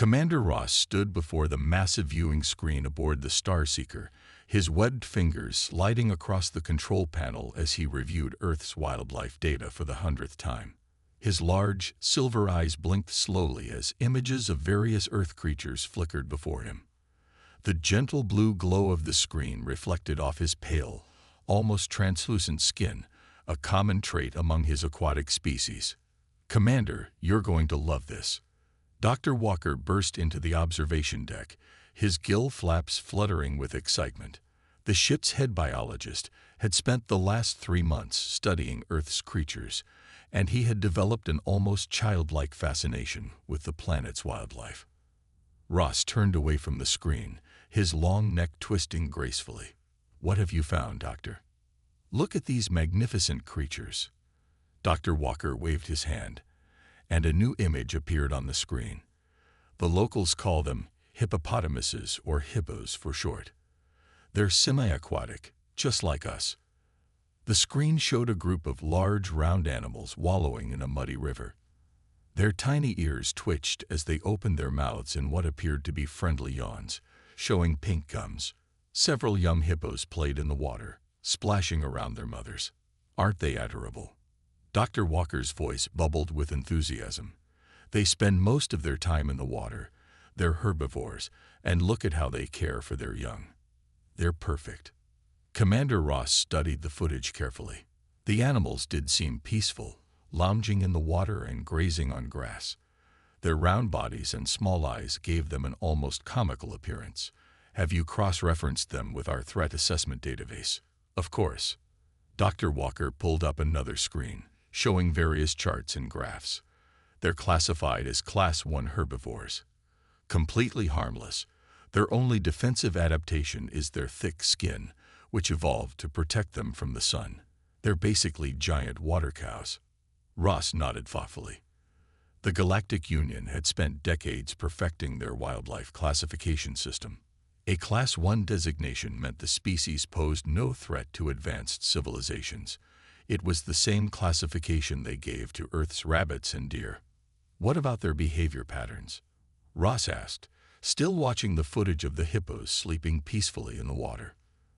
Commander Ross stood before the massive viewing screen aboard the Starseeker, his webbed fingers sliding across the control panel as he reviewed Earth's wildlife data for the 100th time. His large, silver eyes blinked slowly as images of various Earth creatures flickered before him. The gentle blue glow of the screen reflected off his pale, almost translucent skin, a common trait among his aquatic species. "Commander, you're going to love this." Dr. Walker burst into the observation deck, his gill flaps fluttering with excitement. The ship's head biologist had spent the last 3 months studying Earth's creatures, and he had developed an almost childlike fascination with the planet's wildlife. Ross turned away from the screen, his long neck twisting gracefully. "What have you found, Doctor?" "Look at these magnificent creatures." Dr. Walker waved his hand, and a new image appeared on the screen. The locals call them hippopotamuses, or hippos for short. They're semi-aquatic, just like us. The screen showed a group of large, round animals wallowing in a muddy river. Their tiny ears twitched as they opened their mouths in what appeared to be friendly yawns, showing pink gums. Several young hippos played in the water, splashing around their mothers. "Aren't they adorable?" Dr. Walker's voice bubbled with enthusiasm. "They spend most of their time in the water. They're herbivores, and look at how they care for their young. They're perfect." Commander Ross studied the footage carefully. The animals did seem peaceful, lounging in the water and grazing on grass. Their round bodies and small eyes gave them an almost comical appearance. "Have you cross-referenced them with our threat assessment database?" "Of course." Dr. Walker pulled up another screen, showing various charts and graphs. They're classified as Class 1 herbivores. Completely harmless. Their only defensive adaptation is their thick skin, which evolved to protect them from the sun. They're basically giant water cows. Ross nodded thoughtfully. The Galactic Union had spent decades perfecting their wildlife classification system. A Class 1 designation meant the species posed no threat to advanced civilizations. It was the same classification they gave to Earth's rabbits and deer. "What about their behavior patterns?" Ross asked, still watching the footage of the hippos sleeping peacefully in the water.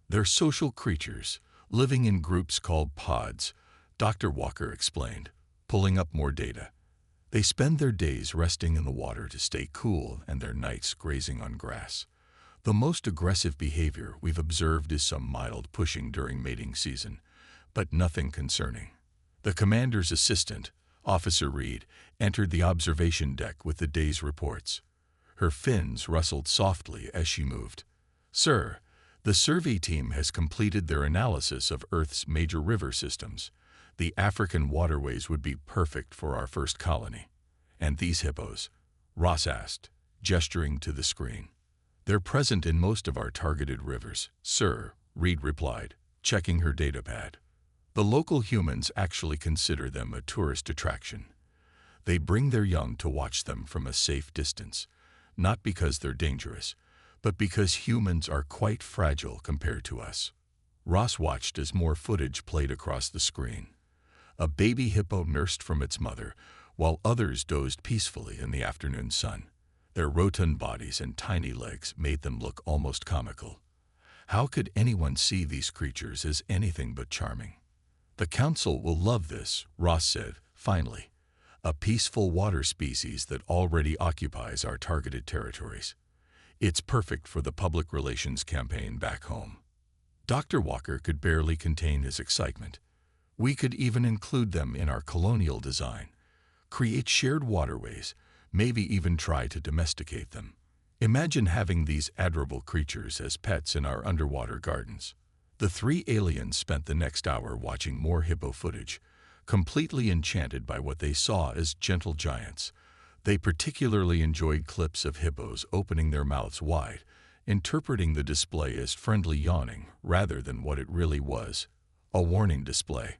"They're social creatures, living in groups called pods," Dr. Walker explained, pulling up more data. "They spend their days resting in the water to stay cool and their nights grazing on grass. The most aggressive behavior we've observed is some mild pushing during mating season, but nothing concerning." The commander's assistant, Officer Reed, entered the observation deck with the day's reports. Her fins rustled softly as she moved. "Sir, the survey team has completed their analysis of Earth's major river systems. The African waterways would be perfect for our first colony." "And these hippos?" Ross asked, gesturing to the screen. "They're present in most of our targeted rivers, sir," Reed replied, checking her datapad. "The local humans actually consider them a tourist attraction. They bring their young to watch them from a safe distance, not because they're dangerous, but because humans are quite fragile compared to us." Ross watched as more footage played across the screen. A baby hippo nursed from its mother, while others dozed peacefully in the afternoon sun. Their rotund bodies and tiny legs made them look almost comical. How could anyone see these creatures as anything but charming? "The Council will love this," Ross said, finally. "A peaceful water species that already occupies our targeted territories. It's perfect for the public relations campaign back home." Dr. Walker could barely contain his excitement. "We could even include them in our colonial design, create shared waterways, maybe even try to domesticate them. Imagine having these adorable creatures as pets in our underwater gardens." The three aliens spent the next hour watching more hippo footage, completely enchanted by what they saw as gentle giants. They particularly enjoyed clips of hippos opening their mouths wide, interpreting the display as friendly yawning rather than what it really was, a warning display.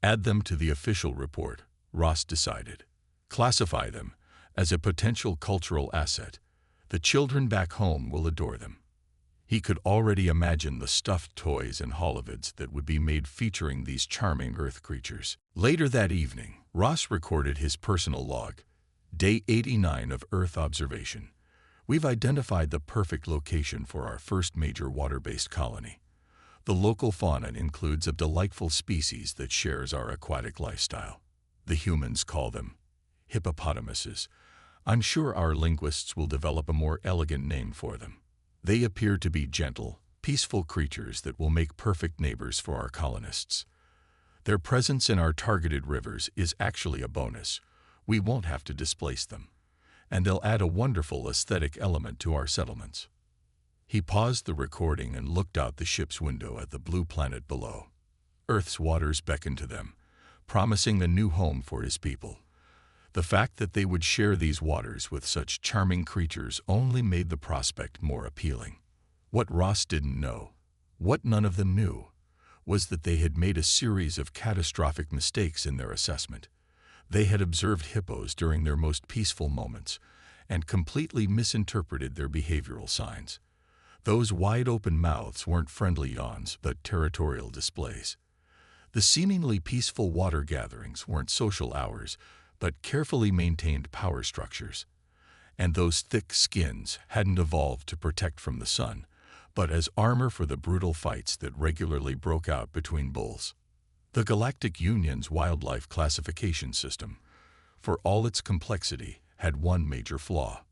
"Add them to the official report," Ross decided. "Classify them as a potential cultural asset. The children back home will adore them." He could already imagine the stuffed toys and holovids that would be made featuring these charming Earth creatures. Later that evening, Ross recorded his personal log. Day 89 of Earth observation. We've identified the perfect location for our first major water-based colony. The local fauna includes a delightful species that shares our aquatic lifestyle. The humans call them hippopotamuses. I'm sure our linguists will develop a more elegant name for them. They appear to be gentle, peaceful creatures that will make perfect neighbors for our colonists. Their presence in our targeted rivers is actually a bonus. We won't have to displace them, and they'll add a wonderful aesthetic element to our settlements. He paused the recording and looked out the ship's window at the blue planet below. Earth's waters beckoned to them, promising a new home for his people. The fact that they would share these waters with such charming creatures only made the prospect more appealing. What Ross didn't know, what none of them knew, was that they had made a series of catastrophic mistakes in their assessment. They had observed hippos during their most peaceful moments and completely misinterpreted their behavioral signs. Those wide-open mouths weren't friendly yawns, but territorial displays. The seemingly peaceful water gatherings weren't social hours, but carefully maintained power structures. And those thick skins hadn't evolved to protect from the sun, but as armor for the brutal fights that regularly broke out between bulls. The Galactic Union's wildlife classification system, for all its complexity, had one major flaw.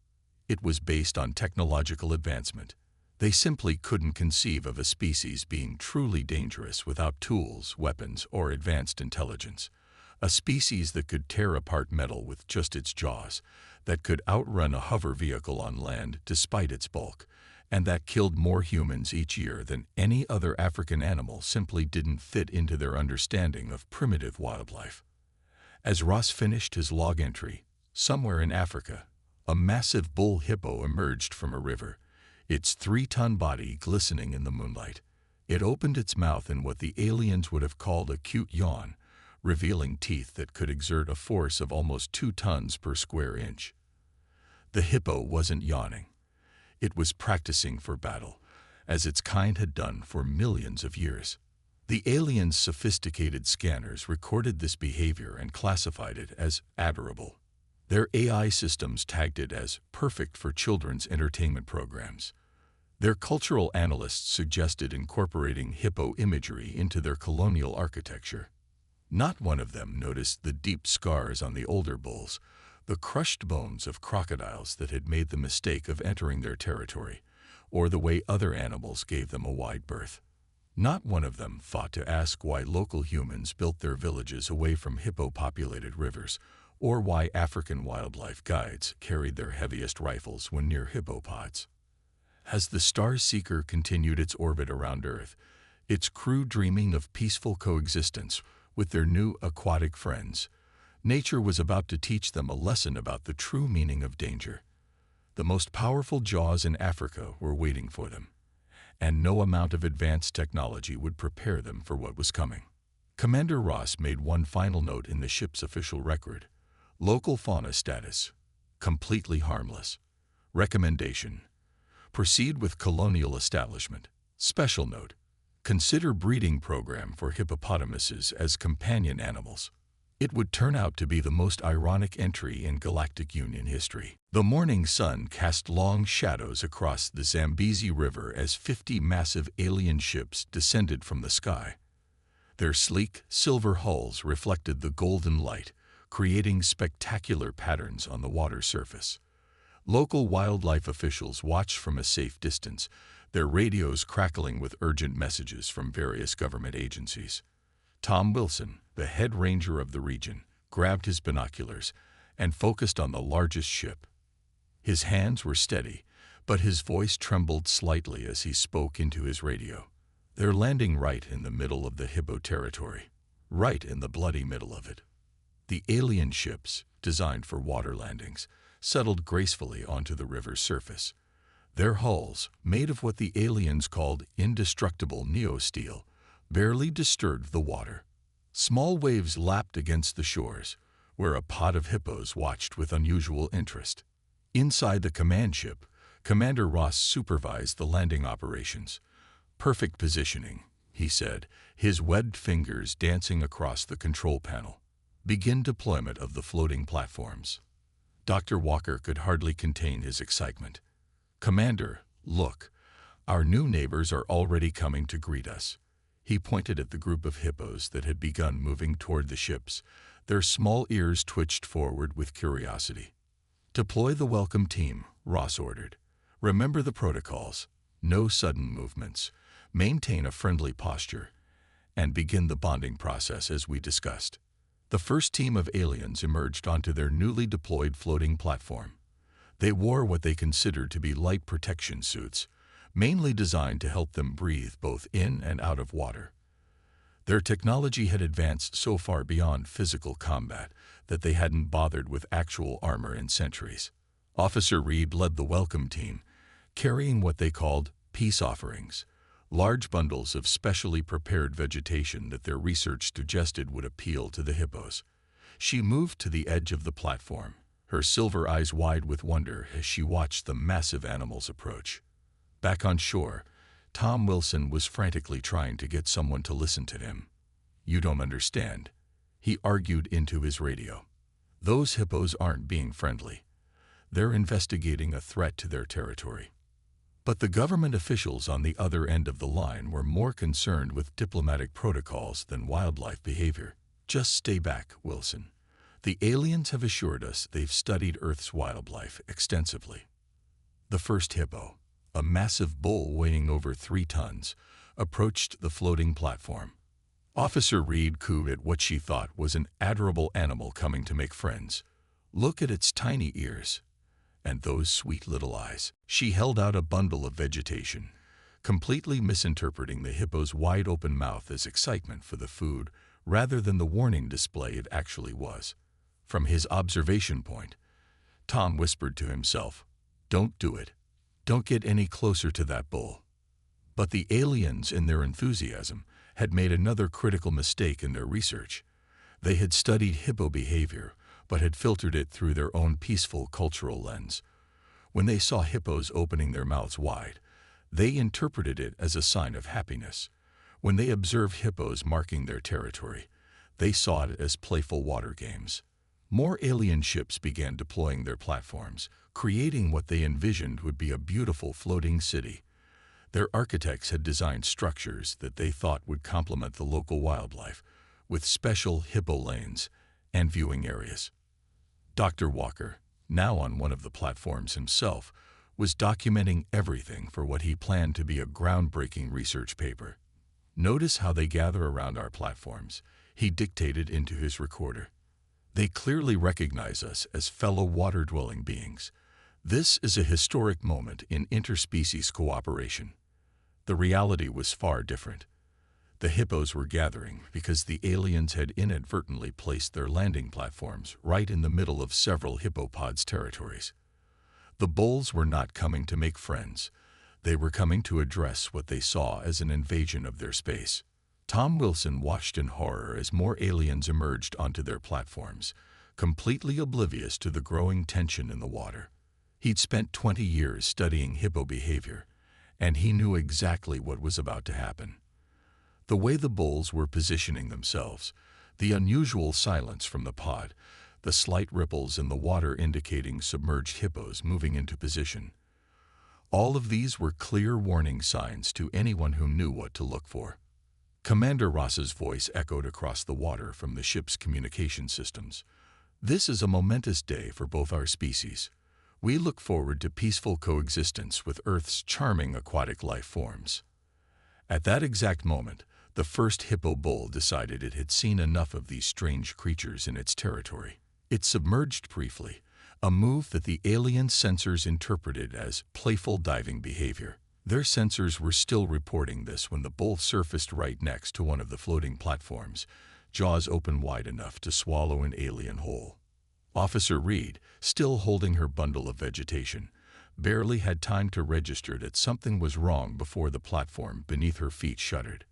It was based on technological advancement. They simply couldn't conceive of a species being truly dangerous without tools, weapons, or advanced intelligence. A species that could tear apart metal with just its jaws, that could outrun a hover vehicle on land despite its bulk, and that killed more humans each year than any other African animal simply didn't fit into their understanding of primitive wildlife. As Ross finished his log entry, somewhere in Africa, a massive bull hippo emerged from a river, its 3-ton body glistening in the moonlight. It opened its mouth in what the aliens would have called a cute yawn, revealing teeth that could exert a force of almost 2 tons per square inch. The hippo wasn't yawning. It was practicing for battle, as its kind had done for millions of years. The aliens' sophisticated scanners recorded this behavior and classified it as adorable. Their AI systems tagged it as perfect for children's entertainment programs. Their cultural analysts suggested incorporating hippo imagery into their colonial architecture. Not one of them noticed the deep scars on the older bulls, the crushed bones of crocodiles that had made the mistake of entering their territory, or the way other animals gave them a wide berth. Not one of them thought to ask why local humans built their villages away from hippo-populated rivers, or why African wildlife guides carried their heaviest rifles when near hippopods. As the Star Seeker continued its orbit around Earth, its crew dreaming of peaceful coexistence with their new aquatic friends, nature was about to teach them a lesson about the true meaning of danger. The most powerful jaws in Africa were waiting for them, and no amount of advanced technology would prepare them for what was coming. Commander Ross made one final note in the ship's official record. Local fauna status: completely harmless. Recommendation: proceed with colonial establishment. Special note: consider breeding program for hippopotamuses as companion animals. It would turn out to be the most ironic entry in Galactic Union history. The morning sun cast long shadows across the Zambezi River as 50 massive alien ships descended from the sky. Their sleek, silver hulls reflected the golden light, creating spectacular patterns on the water surface. Local wildlife officials watched from a safe distance, their radios crackling with urgent messages from various government agencies. Tom Wilson, the head ranger of the region, grabbed his binoculars and focused on the largest ship. His hands were steady, but his voice trembled slightly as he spoke into his radio. They're landing right in the middle of the hippo territory, right in the bloody middle of it. The alien ships, designed for water landings, settled gracefully onto the river's surface. Their hulls, made of what the aliens called indestructible neosteel, barely disturbed the water. Small waves lapped against the shores, where a pod of hippos watched with unusual interest. Inside the command ship, Commander Ross supervised the landing operations. Perfect positioning, he said, his webbed fingers dancing across the control panel. Begin deployment of the floating platforms. Dr. Walker could hardly contain his excitement. "Commander, look, our new neighbors are already coming to greet us." He pointed at the group of hippos that had begun moving toward the ships. Their small ears twitched forward with curiosity. "Deploy the welcome team," Ross ordered. "Remember the protocols. No sudden movements. Maintain a friendly posture. And begin the bonding process as we discussed." The first team of aliens emerged onto their newly deployed floating platform. They wore what they considered to be light protection suits, mainly designed to help them breathe both in and out of water. Their technology had advanced so far beyond physical combat that they hadn't bothered with actual armor in centuries. Officer Reed led the welcome team, carrying what they called peace offerings, large bundles of specially prepared vegetation that their research suggested would appeal to the hippos. She moved to the edge of the platform, her silver eyes wide with wonder as she watched the massive animals approach. Back on shore, Tom Wilson was frantically trying to get someone to listen to him. "You don't understand," he argued into his radio. "Those hippos aren't being friendly. They're investigating a threat to their territory." But the government officials on the other end of the line were more concerned with diplomatic protocols than wildlife behavior. "Just stay back, Wilson. The aliens have assured us they've studied Earth's wildlife extensively." The first hippo, a massive bull weighing over 3 tons, approached the floating platform. Officer Reed cooed at what she thought was an adorable animal coming to make friends. "Look at its tiny ears. And those sweet little eyes." She held out a bundle of vegetation, completely misinterpreting the hippo's wide-open mouth as excitement for the food rather than the warning display it actually was. From his observation point, Tom whispered to himself, "Don't do it. Don't get any closer to that bull." But the aliens, in their enthusiasm, had made another critical mistake in their research. They had studied hippo behavior, but had filtered it through their own peaceful cultural lens. When they saw hippos opening their mouths wide, they interpreted it as a sign of happiness. When they observed hippos marking their territory, they saw it as playful water games. More alien ships began deploying their platforms, creating what they envisioned would be a beautiful floating city. Their architects had designed structures that they thought would complement the local wildlife, with special hippo lanes and viewing areas. Dr. Walker, now on one of the platforms himself, was documenting everything for what he planned to be a groundbreaking research paper. "Notice how they gather around our platforms," he dictated into his recorder. "They clearly recognize us as fellow water-dwelling beings. This is a historic moment in interspecies cooperation." The reality was far different. The hippos were gathering because the aliens had inadvertently placed their landing platforms right in the middle of several hippopods' territories. The bulls were not coming to make friends. They were coming to address what they saw as an invasion of their space. Tom Wilson watched in horror as more aliens emerged onto their platforms, completely oblivious to the growing tension in the water. He'd spent 20 years studying hippo behavior, and he knew exactly what was about to happen. The way the bulls were positioning themselves, the unusual silence from the pod, the slight ripples in the water indicating submerged hippos moving into position. All of these were clear warning signs to anyone who knew what to look for. Commander Ross's voice echoed across the water from the ship's communication systems. "This is a momentous day for both our species. We look forward to peaceful coexistence with Earth's charming aquatic life forms." At that exact moment, the first hippo bull decided it had seen enough of these strange creatures in its territory. It submerged briefly, a move that the alien sensors interpreted as playful diving behavior. Their sensors were still reporting this when the bull surfaced right next to one of the floating platforms, jaws open wide enough to swallow an alien whole. Officer Reed, still holding her bundle of vegetation, barely had time to register that something was wrong before the platform beneath her feet shuddered.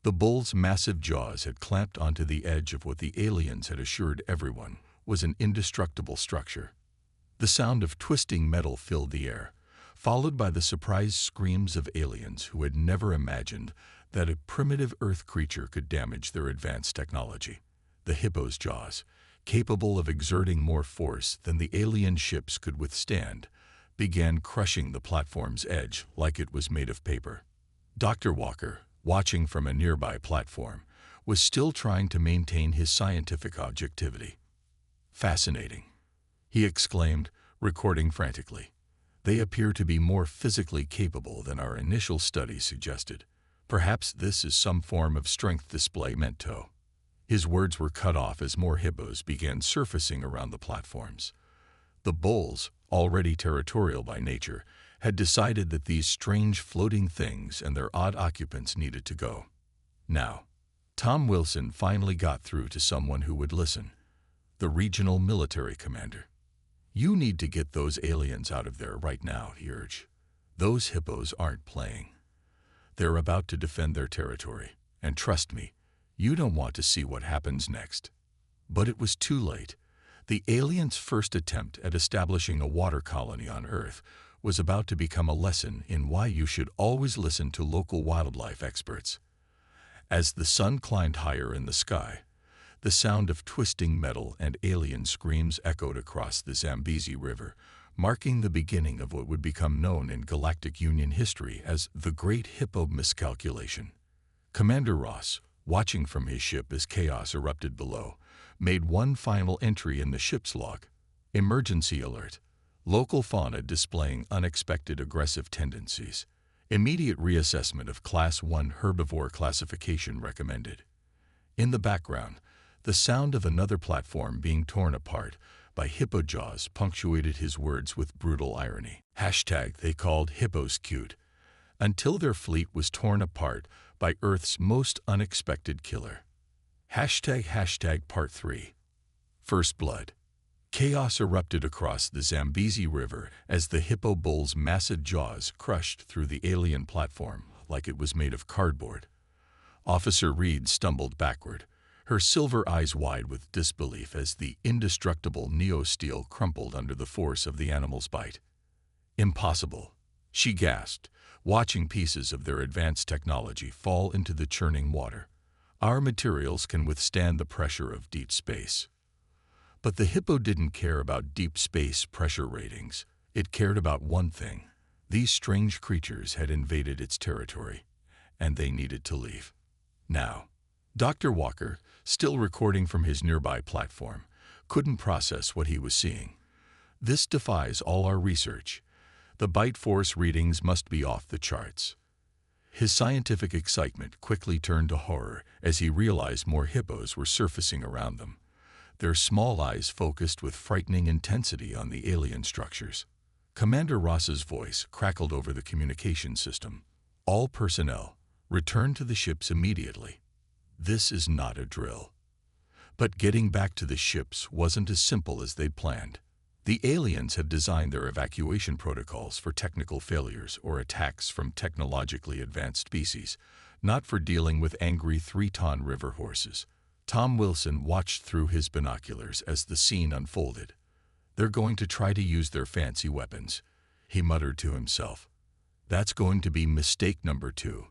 The bull's massive jaws had clamped onto the edge of what the aliens had assured everyone was an indestructible structure. The sound of twisting metal filled the air, followed by the surprised screams of aliens who had never imagined that a primitive Earth creature could damage their advanced technology. The hippo's jaws, capable of exerting more force than the alien ships could withstand, began crushing the platform's edge like it was made of paper. Dr. Walker, watching from a nearby platform, was still trying to maintain his scientific objectivity. "Fascinating," he exclaimed, recording frantically. "They appear to be more physically capable than our initial study suggested. Perhaps this is some form of strength display meant to." His words were cut off as more hippos began surfacing around the platforms. The bulls, already territorial by nature, had decided that these strange floating things and their odd occupants needed to go. Now, Tom Wilson finally got through to someone who would listen: the regional military commander. "You need to get those aliens out of there right now," he urged. "Those hippos aren't playing. They're about to defend their territory, and trust me, you don't want to see what happens next." But it was too late. The aliens' first attempt at establishing a water colony on Earth was about to become a lesson in why you should always listen to local wildlife experts. As the sun climbed higher in the sky, the sound of twisting metal and alien screams echoed across the Zambezi River, marking the beginning of what would become known in Galactic Union history as the Great Hippo Miscalculation. Commander Ross, watching from his ship as chaos erupted below, made one final entry in the ship's log: "Emergency alert. Local fauna displaying unexpected aggressive tendencies. Immediate reassessment of Class 1 herbivore classification recommended." In the background, the sound of another platform being torn apart by hippo jaws punctuated his words with brutal irony. They called Hippos cute, until their fleet was torn apart by Earth's most unexpected killer. Part 3. First Blood. Chaos erupted across the Zambezi River as the hippo bull's massive jaws crushed through the alien platform like it was made of cardboard. Officer Reed stumbled backward, her silver eyes wide with disbelief as the indestructible neo-steel crumpled under the force of the animal's bite. "Impossible," she gasped, watching pieces of their advanced technology fall into the churning water. "Our materials can withstand the pressure of deep space." But the hippo didn't care about deep space pressure ratings. It cared about one thing: these strange creatures had invaded its territory, and they needed to leave. Now, Dr. Walker, still recording from his nearby platform, couldn't process what he was seeing. "This defies all our research. The bite force readings must be off the charts." His scientific excitement quickly turned to horror as he realized more hippos were surfacing around them, their small eyes focused with frightening intensity on the alien structures. Commander Ross's voice crackled over the communication system. "All personnel, return to the ships immediately. This is not a drill." But getting back to the ships wasn't as simple as they'd planned. The aliens had designed their evacuation protocols for technical failures or attacks from technologically advanced species, not for dealing with angry 3-ton river horses. Tom Wilson watched through his binoculars as the scene unfolded. "They're going to try to use their fancy weapons," he muttered to himself. "That's going to be mistake number 2.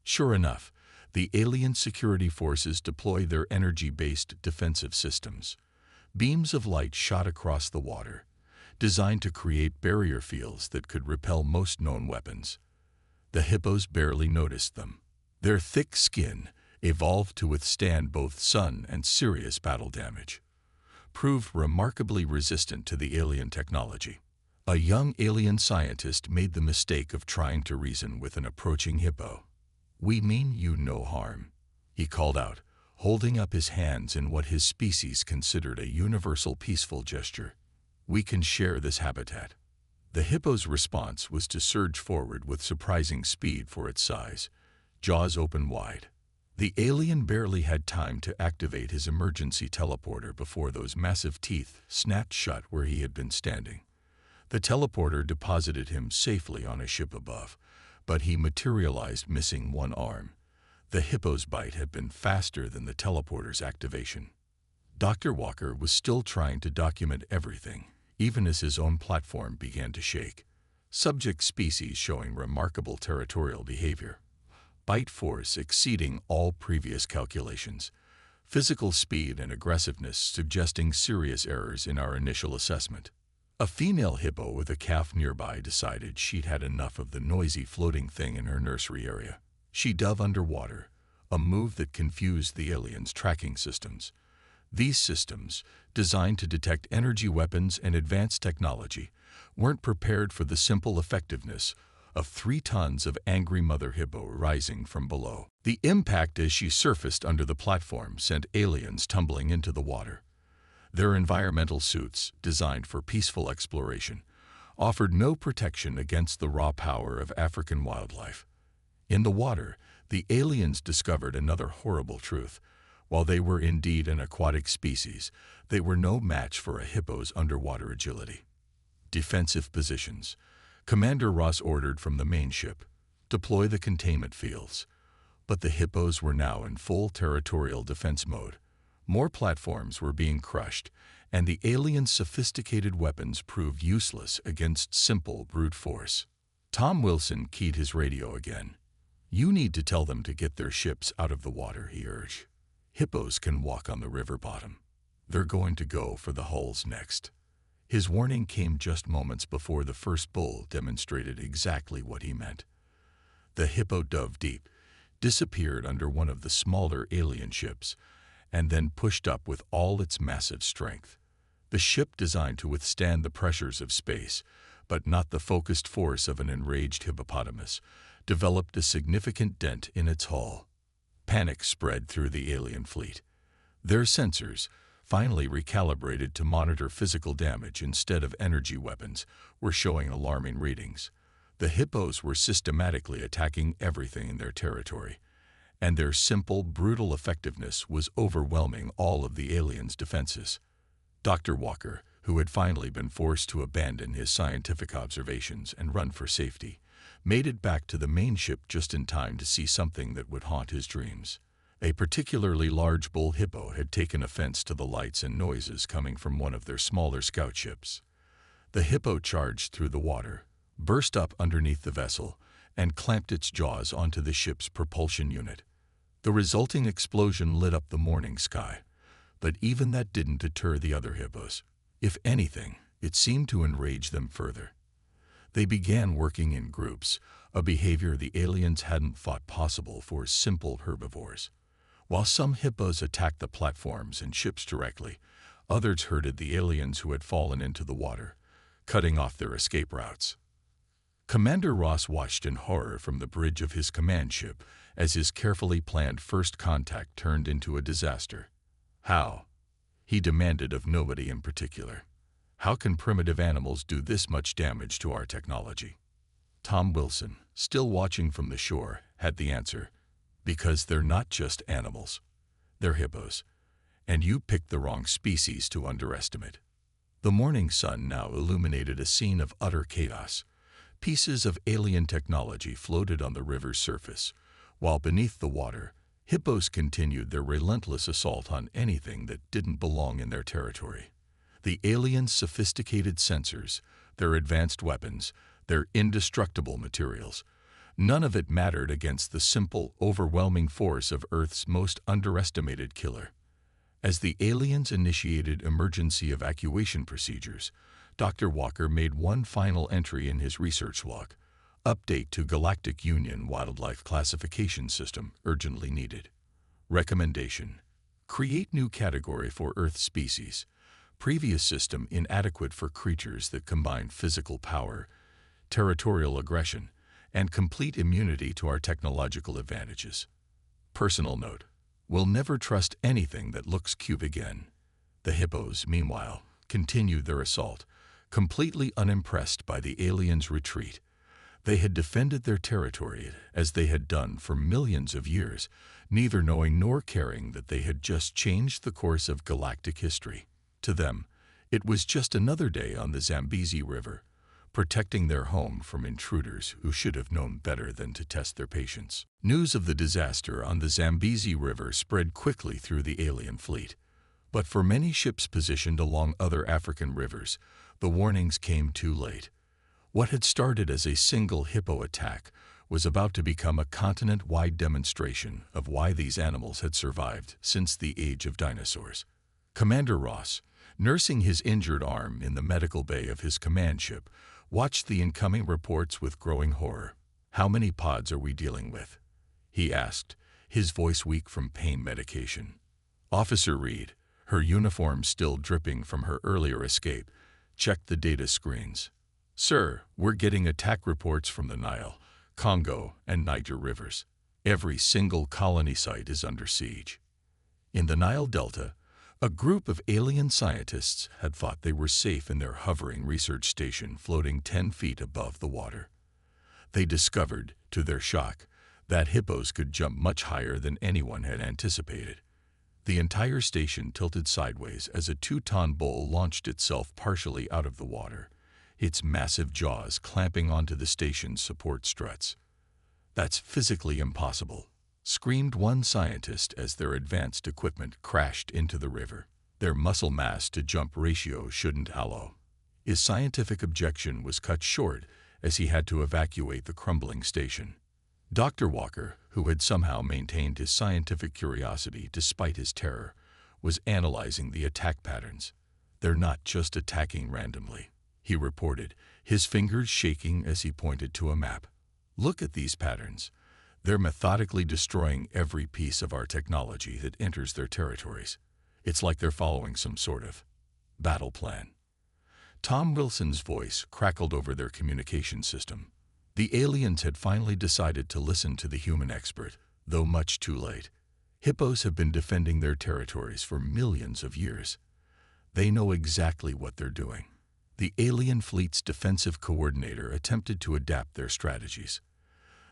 Sure enough, the alien security forces deployed their energy-based defensive systems. Beams of light shot across the water, designed to create barrier fields that could repel most known weapons. The hippos barely noticed them. Their thick skin, evolved to withstand both sun and serious battle damage, proved remarkably resistant to the alien technology. A young alien scientist made the mistake of trying to reason with an approaching hippo. "We mean you no harm," he called out, holding up his hands in what his species considered a universal peaceful gesture. "We can share this habitat." The hippo's response was to surge forward with surprising speed for its size, jaws open wide. The alien barely had time to activate his emergency teleporter before those massive teeth snapped shut where he had been standing. The teleporter deposited him safely on a ship above, but he materialized missing one arm. The hippo's bite had been faster than the teleporter's activation. Dr. Walker was still trying to document everything, even as his own platform began to shake. Subject species showing remarkable territorial behavior. Bite force exceeding all previous calculations. physical speed and aggressiveness suggesting serious errors in our initial assessment. A female hippo with a calf nearby decided she'd had enough of the noisy floating thing in her nursery area. She dove underwater, a move that confused the aliens' tracking systems. These systems, designed to detect energy weapons and advanced technology, weren't prepared for the simple effectiveness of 3 tons of angry mother hippo rising from below. The impact as she surfaced under the platform sent aliens tumbling into the water. Their environmental suits, designed for peaceful exploration, offered no protection against the raw power of African wildlife. In the water, the aliens discovered another horrible truth. While they were indeed an aquatic species, they were no match for a hippo's underwater agility. Defensive positions. Commander Ross ordered from the main ship, deploy the containment fields. But the hippos were now in full territorial defense mode. More platforms were being crushed, and the aliens' sophisticated weapons proved useless against simple brute force. Tom Wilson keyed his radio again. "You need to tell them to get their ships out of the water," he urged. "Hippos can walk on the river bottom. They're going to go for the hulls next." His warning came just moments before the first bull demonstrated exactly what he meant. The hippo dove deep, disappeared under one of the smaller alien ships, and then pushed up with all its massive strength. The ship, designed to withstand the pressures of space, but not the focused force of an enraged hippopotamus, developed a significant dent in its hull. Panic spread through the alien fleet. Their sensors, finally recalibrated to monitor physical damage instead of energy weapons, were showing alarming readings. The hippos were systematically attacking everything in their territory, and their simple, brutal effectiveness was overwhelming all of the aliens' defenses. Dr. Walker, who had finally been forced to abandon his scientific observations and run for safety, made it back to the main ship just in time to see something that would haunt his dreams. A particularly large bull hippo had taken offense to the lights and noises coming from one of their smaller scout ships. The hippo charged through the water, burst up underneath the vessel, and clamped its jaws onto the ship's propulsion unit. The resulting explosion lit up the morning sky, but even that didn't deter the other hippos. If anything, it seemed to enrage them further. They began working in groups, a behavior the aliens hadn't thought possible for simple herbivores. While some hippos attacked the platforms and ships directly, others herded the aliens who had fallen into the water, cutting off their escape routes. Commander Ross watched in horror from the bridge of his command ship as his carefully planned first contact turned into a disaster. "How?" he demanded of nobody in particular. "How can primitive animals do this much damage to our technology?" Tom Wilson, still watching from the shore, had the answer. "Because they're not just animals. They're hippos. And you picked the wrong species to underestimate." The morning sun now illuminated a scene of utter chaos. Pieces of alien technology floated on the river's surface, while beneath the water, hippos continued their relentless assault on anything that didn't belong in their territory. The aliens' sophisticated sensors, their advanced weapons, their indestructible materials, none of it mattered against the simple, overwhelming force of Earth's most underestimated killer. As the aliens initiated emergency evacuation procedures, Dr. Walker made one final entry in his research log. "Update to Galactic Union Wildlife Classification System urgently needed. Recommendation: create new category for Earth species. Previous system inadequate for creatures that combine physical power, territorial aggression, and complete immunity to our technological advantages. Personal note: we'll never trust anything that looks cute again." The hippos, meanwhile, continued their assault, completely unimpressed by the aliens' retreat. They had defended their territory as they had done for millions of years, neither knowing nor caring that they had just changed the course of galactic history. To them, it was just another day on the Zambezi River, protecting their home from intruders who should have known better than to test their patience. News of the disaster on the Zambezi River spread quickly through the alien fleet. But for many ships positioned along other African rivers, the warnings came too late. What had started as a single hippo attack was about to become a continent-wide demonstration of why these animals had survived since the age of dinosaurs. Commander Ross, nursing his injured arm in the medical bay of his command ship, watched the incoming reports with growing horror. "How many pods are we dealing with?" he asked, his voice weak from pain medication. Officer Reed, her uniform still dripping from her earlier escape, checked the data screens. "Sir, we're getting attack reports from the Nile, Congo, and Niger rivers. Every single colony site is under siege." In the Nile Delta, a group of alien scientists had thought they were safe in their hovering research station floating 10 feet above the water. They discovered, to their shock, that hippos could jump much higher than anyone had anticipated. The entire station tilted sideways as a 2-ton bull launched itself partially out of the water, its massive jaws clamping onto the station's support struts. "That's physically impossible," screamed one scientist as their advanced equipment crashed into the river. "Their muscle mass to jump ratio shouldn't allow." His scientific objection was cut short as he had to evacuate the crumbling station. Dr. Walker, who had somehow maintained his scientific curiosity despite his terror, was analyzing the attack patterns. "They're not just attacking randomly," he reported, his fingers shaking as he pointed to a map. "Look at these patterns. They're methodically destroying every piece of our technology that enters their territories. It's like they're following some sort of battle plan." Tom Wilson's voice crackled over their communication system. The aliens had finally decided to listen to the human expert, though much too late. Hippos have been defending their territories for millions of years. They know exactly what they're doing. The alien fleet's defensive coordinator attempted to adapt their strategies.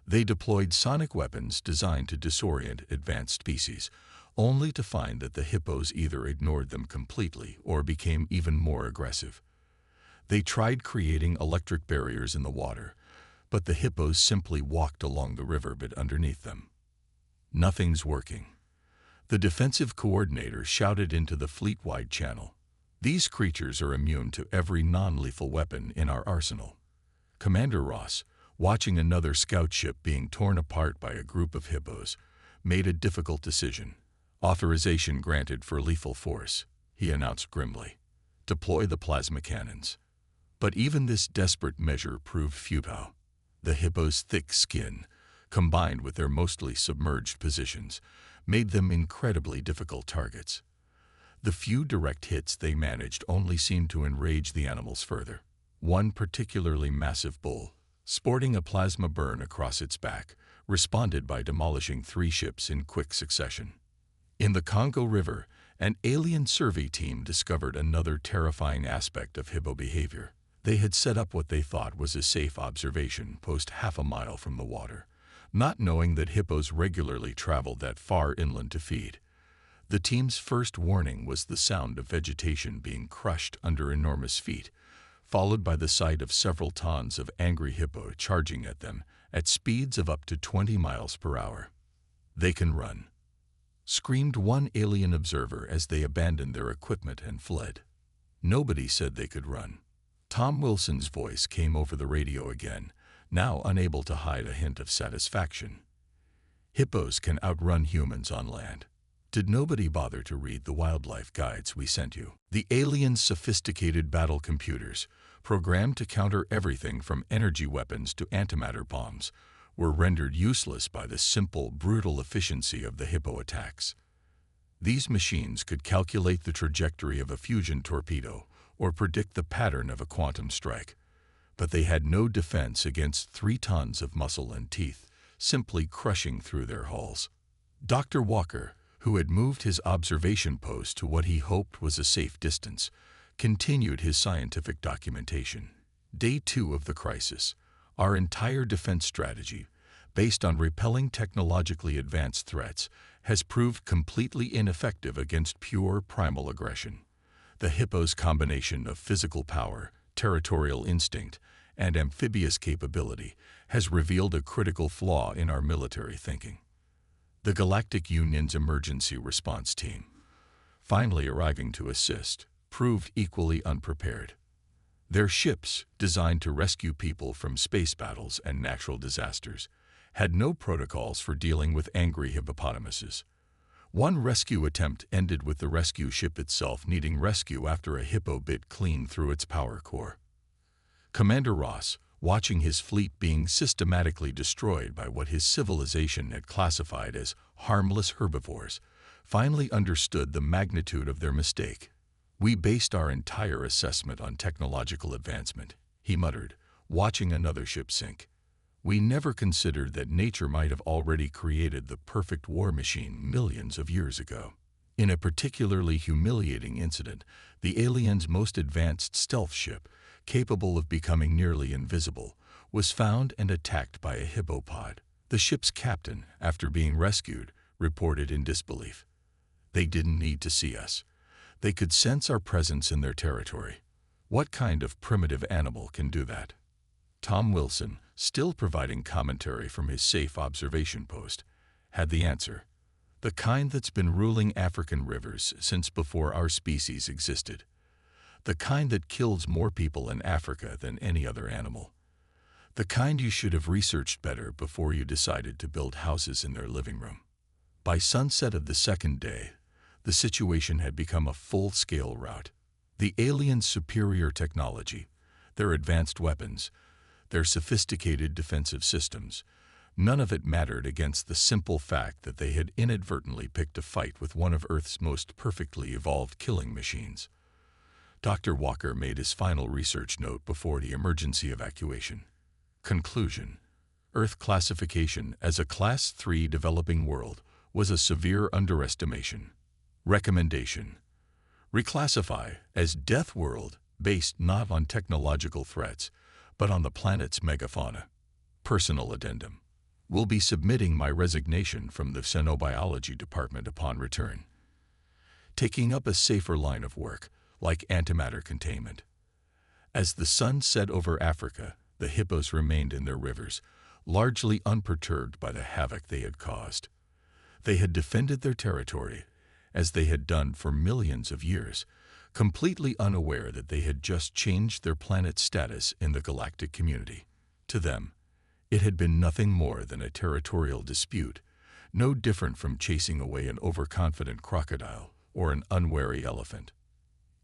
They deployed sonic weapons designed to disorient advanced species, only to find that the hippos either ignored them completely or became even more aggressive. They tried creating electric barriers in the water, but the hippos simply walked along the riverbed underneath them. "Nothing's working." The defensive coordinator shouted into the fleet-wide channel. "These creatures are immune to every non-lethal weapon in our arsenal." Commander Ross, watching another scout ship being torn apart by a group of hippos, made a difficult decision. "Authorization granted for lethal force," he announced grimly. "Deploy the plasma cannons." But even this desperate measure proved futile. The hippos' thick skin, combined with their mostly submerged positions, made them incredibly difficult targets. The few direct hits they managed only seemed to enrage the animals further. One particularly massive bull, sporting a plasma burn across its back, responded by demolishing 3 ships in quick succession. In the Congo River, an alien survey team discovered another terrifying aspect of hippo behavior. They had set up what they thought was a safe observation post half a mile from the water, not knowing that hippos regularly traveled that far inland to feed. The team's first warning was the sound of vegetation being crushed under enormous feet, followed by the sight of several tons of angry hippo charging at them at speeds of up to 20 miles per hour. "They can run," screamed one alien observer as they abandoned their equipment and fled. "Nobody said they could run." Tom Wilson's voice came over the radio again, now unable to hide a hint of satisfaction. "Hippos can outrun humans on land. Did nobody bother to read the wildlife guides we sent you?" The aliens' sophisticated battle computers, programmed to counter everything from energy weapons to antimatter bombs, were rendered useless by the simple, brutal efficiency of the hippo attacks. These machines could calculate the trajectory of a fusion torpedo or predict the pattern of a quantum strike, but they had no defense against 3 tons of muscle and teeth, simply crushing through their hulls. Dr. Walker, who had moved his observation post to what he hoped was a safe distance, continued his scientific documentation. Day 2 of the crisis. Our entire defense strategy, based on repelling technologically advanced threats, has proved completely ineffective against pure primal aggression. The hippo's combination of physical power, territorial instinct, and amphibious capability has revealed a critical flaw in our military thinking. The Galactic Union's emergency response team, finally arriving to assist, proved equally unprepared. Their ships, designed to rescue people from space battles and natural disasters, had no protocols for dealing with angry hippopotamuses. One rescue attempt ended with the rescue ship itself needing rescue after a hippo bit clean through its power core. Commander Ross, watching his fleet being systematically destroyed by what his civilization had classified as harmless herbivores, finally understood the magnitude of their mistake. "We based our entire assessment on technological advancement," he muttered, watching another ship sink. "We never considered that nature might have already created the perfect war machine millions of years ago." In a particularly humiliating incident, the aliens' most advanced stealth ship, capable of becoming nearly invisible, was found and attacked by a hippopod. The ship's captain, after being rescued, reported in disbelief. "They didn't need to see us. They could sense our presence in their territory. What kind of primitive animal can do that?" Tom Wilson, still providing commentary from his safe observation post, had the answer. "The kind that's been ruling African rivers since before our species existed. The kind that kills more people in Africa than any other animal. The kind you should have researched better before you decided to build houses in their living room." By sunset of the second day, the situation had become a full-scale rout. The aliens' superior technology, their advanced weapons, their sophisticated defensive systems, none of it mattered against the simple fact that they had inadvertently picked a fight with one of Earth's most perfectly evolved killing machines. Dr. Walker made his final research note before the emergency evacuation. Conclusion: Earth classification as a Class 3 developing world was a severe underestimation. Recommendation: reclassify as Death World, based not on technological threats, but on the planet's megafauna. Personal addendum: will be submitting my resignation from the Xenobiology Department upon return. Taking up a safer line of work, like antimatter containment. As the sun set over Africa, the hippos remained in their rivers, largely unperturbed by the havoc they had caused. They had defended their territory, as they had done for millions of years, completely unaware that they had just changed their planet's status in the galactic community. To them, it had been nothing more than a territorial dispute, no different from chasing away an overconfident crocodile or an unwary elephant.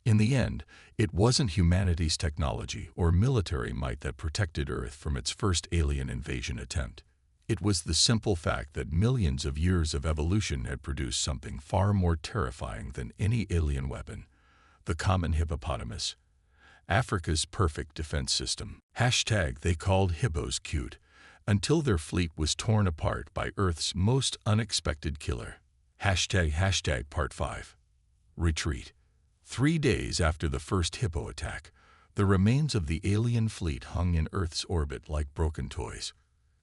In the end, it wasn't humanity's technology or military might that protected Earth from its first alien invasion attempt. It was the simple fact that millions of years of evolution had produced something far more terrifying than any alien weapon: the common hippopotamus, Africa's perfect defense system. They called hippos cute, until their fleet was torn apart by Earth's most unexpected killer. Part 5. Retreat. 3 days after the first hippo attack, the remains of the alien fleet hung in Earth's orbit like broken toys.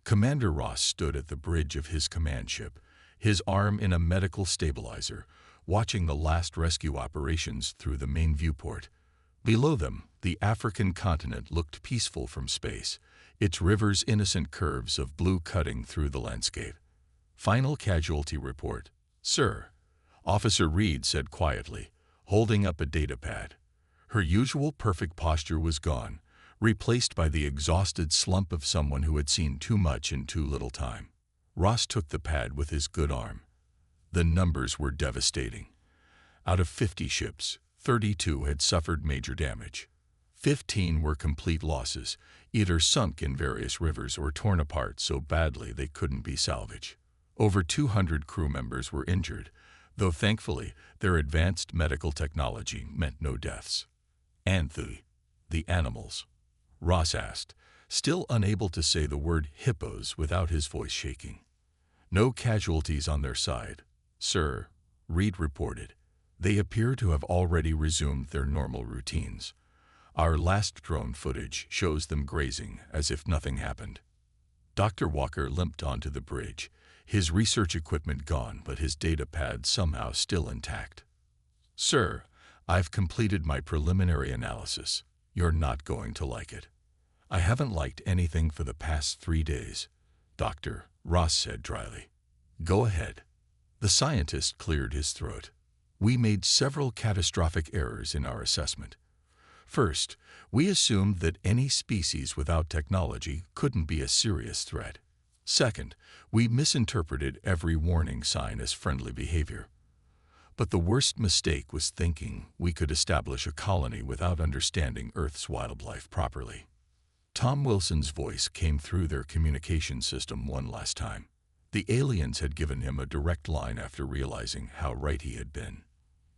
Commander Ross stood at the bridge of his command ship, his arm in a medical stabilizer, watching the last rescue operations through the main viewport. Below them, the African continent looked peaceful from space, its rivers innocent curves of blue cutting through the landscape. Final casualty report. "Sir," Officer Reed said quietly, holding up a data pad. Her usual perfect posture was gone, replaced by the exhausted slump of someone who had seen too much in too little time. Ross took the pad with his good arm. The numbers were devastating. Out of 50 ships, 32 had suffered major damage. 15 were complete losses, either sunk in various rivers or torn apart so badly they couldn't be salvaged. Over 200 crew members were injured, though thankfully their advanced medical technology meant no deaths. "And the animals?" Ross asked, still unable to say the word hippos without his voice shaking. "No casualties on their side, sir," Reed reported. "They appear to have already resumed their normal routines. Our last drone footage shows them grazing as if nothing happened." Dr. Walker limped onto the bridge, his research equipment gone but his data pad somehow still intact. "Sir, I've completed my preliminary analysis. You're not going to like it." "I haven't liked anything for the past 3 days, Doctor," Ross said dryly. "Go ahead." The scientist cleared his throat. "We made several catastrophic errors in our assessment. First, we assumed that any species without technology couldn't be a serious threat. Second, we misinterpreted every warning sign as friendly behavior. But the worst mistake was thinking we could establish a colony without understanding Earth's wildlife properly. Tom Wilson's voice came through their communication system one last time. The aliens had given him a direct line after realizing how right he had been.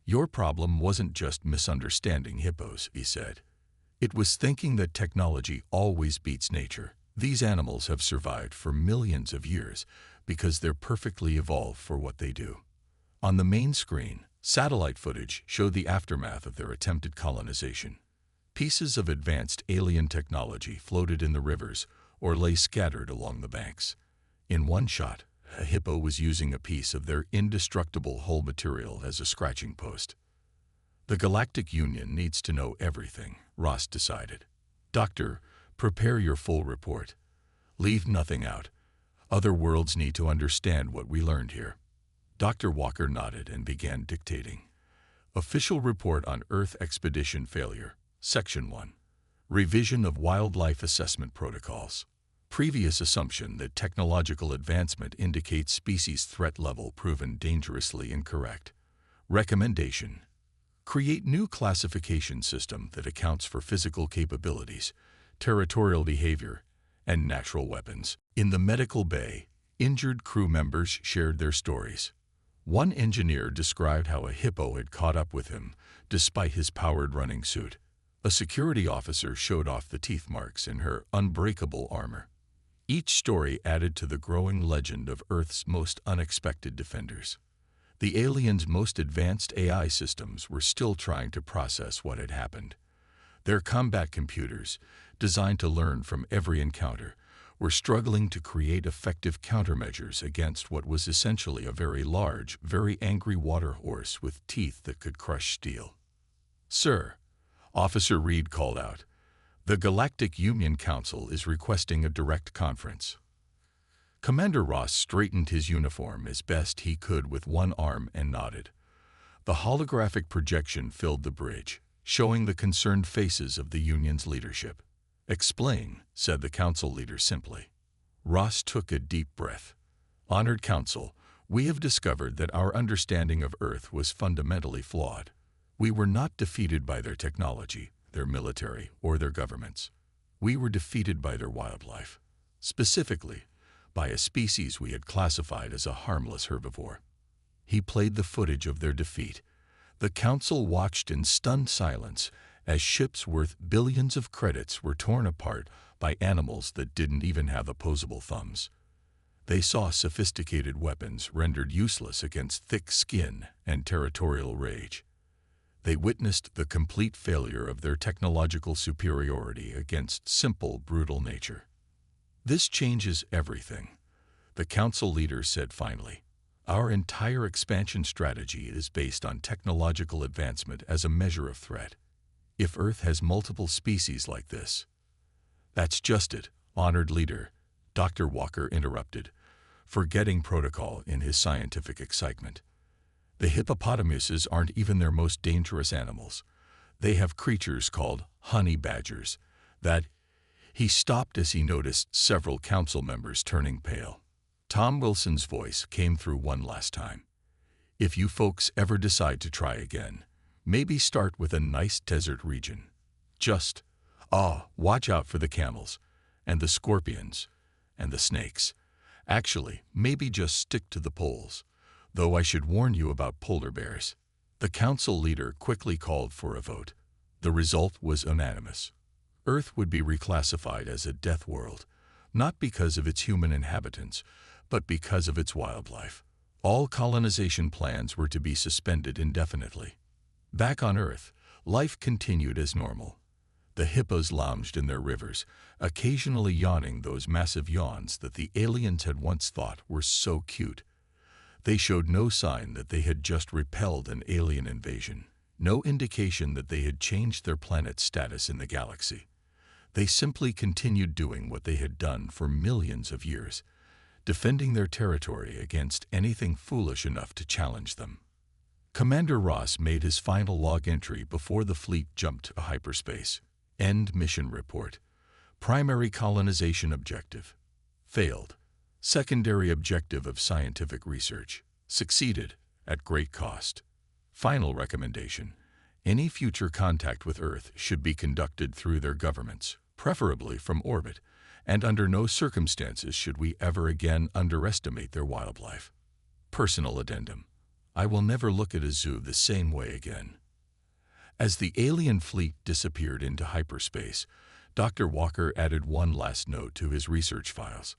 Your problem wasn't just misunderstanding hippos, he said. It was thinking that technology always beats nature. These animals have survived for millions of years because they're perfectly evolved for what they do. On the main screen, satellite footage showed the aftermath of their attempted colonization. Pieces of advanced alien technology floated in the rivers or lay scattered along the banks. In one shot, a hippo was using a piece of their indestructible hull material as a scratching post. The Galactic Union needs to know everything, Ross decided. Doctor, prepare your full report. Leave nothing out. Other worlds need to understand what we learned here. Dr. Walker nodded and began dictating. Official report on Earth expedition failure. Section 1. Revision of wildlife assessment protocols. Previous assumption that technological advancement indicates species threat level proven dangerously incorrect. Recommendation. Create new classification system that accounts for physical capabilities, territorial behavior, and natural weapons. In the medical bay, injured crew members shared their stories. One engineer described how a hippo had caught up with him, despite his powered running suit. A security officer showed off the teeth marks in her unbreakable armor. Each story added to the growing legend of Earth's most unexpected defenders. The aliens' most advanced AI systems were still trying to process what had happened. Their combat computers, designed to learn from every encounter, were struggling to create effective countermeasures against what was essentially a very large, very angry water horse with teeth that could crush steel. "Sir," Officer Reed called out, "the Galactic Union Council is requesting a direct conference." Commander Ross straightened his uniform as best he could with one arm and nodded. The holographic projection filled the bridge, showing the concerned faces of the Union's leadership. "Explain," said the council leader simply. Ross took a deep breath. "Honored Council, we have discovered that our understanding of Earth was fundamentally flawed. We were not defeated by their technology, their military, or their governments. We were defeated by their wildlife. Specifically, by a species we had classified as a harmless herbivore." He played the footage of their defeat. The council watched in stunned silence as ships worth billions of credits were torn apart by animals that didn't even have opposable thumbs. They saw sophisticated weapons rendered useless against thick skin and territorial rage. They witnessed the complete failure of their technological superiority against simple, brutal nature. "This changes everything," the council leader said finally. "Our entire expansion strategy is based on technological advancement as a measure of threat. If Earth has multiple species like this—" "That's just it, honored leader," Dr. Walker interrupted, forgetting protocol in his scientific excitement. "The hippopotamuses aren't even their most dangerous animals. They have creatures called honey badgers that—" He stopped as he noticed several council members turning pale. Tom Wilson's voice came through one last time. "If you folks ever decide to try again, maybe start with a nice desert region. Just, watch out for the camels, and the scorpions, and the snakes. Actually, maybe just stick to the poles, though I should warn you about polar bears." The council leader quickly called for a vote. The result was unanimous. Earth would be reclassified as a death world, not because of its human inhabitants, but because of its wildlife. All colonization plans were to be suspended indefinitely. Back on Earth, life continued as normal. The hippos lounged in their rivers, occasionally yawning those massive yawns that the aliens had once thought were so cute. They showed no sign that they had just repelled an alien invasion, no indication that they had changed their planet's status in the galaxy. They simply continued doing what they had done for millions of years, defending their territory against anything foolish enough to challenge them. Commander Ross made his final log entry before the fleet jumped to hyperspace. End mission report. Primary colonization objective. Failed. Secondary objective of scientific research. Succeeded, at great cost. Final recommendation. Any future contact with Earth should be conducted through their governments, preferably from orbit, and under no circumstances should we ever again underestimate their wildlife. Personal addendum. I will never look at a zoo the same way again. As the alien fleet disappeared into hyperspace, Dr. Walker added one last note to his research files.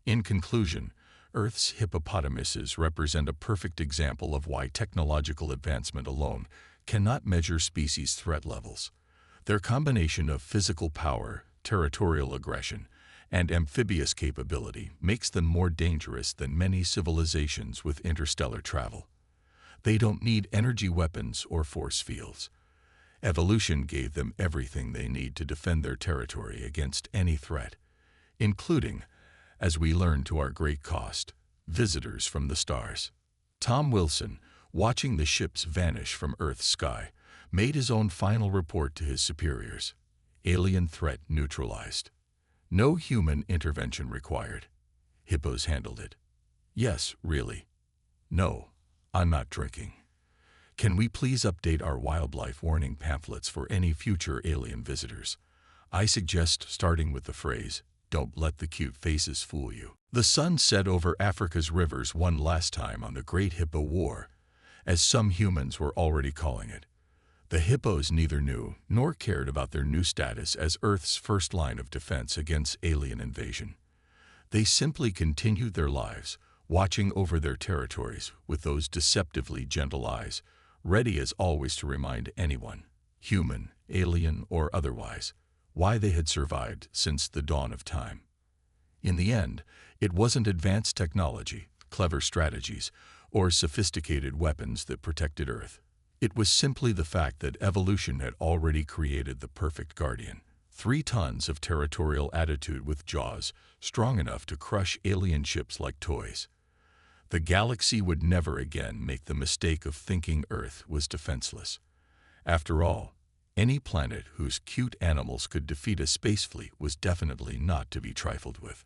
In conclusion, Earth's hippopotamuses represent a perfect example of why technological advancement alone cannot measure species threat levels. Their combination of physical power, territorial aggression, and amphibious capability makes them more dangerous than many civilizations with interstellar travel. They don't need energy weapons or force fields. Evolution gave them everything they need to defend their territory against any threat, including, as we learn to our great cost, visitors from the stars. Tom Wilson, watching the ships vanish from Earth's sky, made his own final report to his superiors. Alien threat neutralized. No human intervention required. Hippos handled it. Yes, really. No, I'm not drinking. Can we please update our wildlife warning pamphlets for any future alien visitors? I suggest starting with the phrase, "Don't let the cute faces fool you." The sun set over Africa's rivers one last time on the Great Hippo War, as some humans were already calling it. The hippos neither knew nor cared about their new status as Earth's first line of defense against alien invasion. They simply continued their lives, watching over their territories with those deceptively gentle eyes, ready as always to remind anyone, human, alien, or otherwise, why they had survived since the dawn of time. In the end, it wasn't advanced technology, clever strategies, or sophisticated weapons that protected Earth. It was simply the fact that evolution had already created the perfect guardian, 3 tons of territorial attitude with jaws strong enough to crush alien ships like toys. The galaxy would never again make the mistake of thinking Earth was defenseless. After all, any planet whose cute animals could defeat a space fleet was definitely not to be trifled with.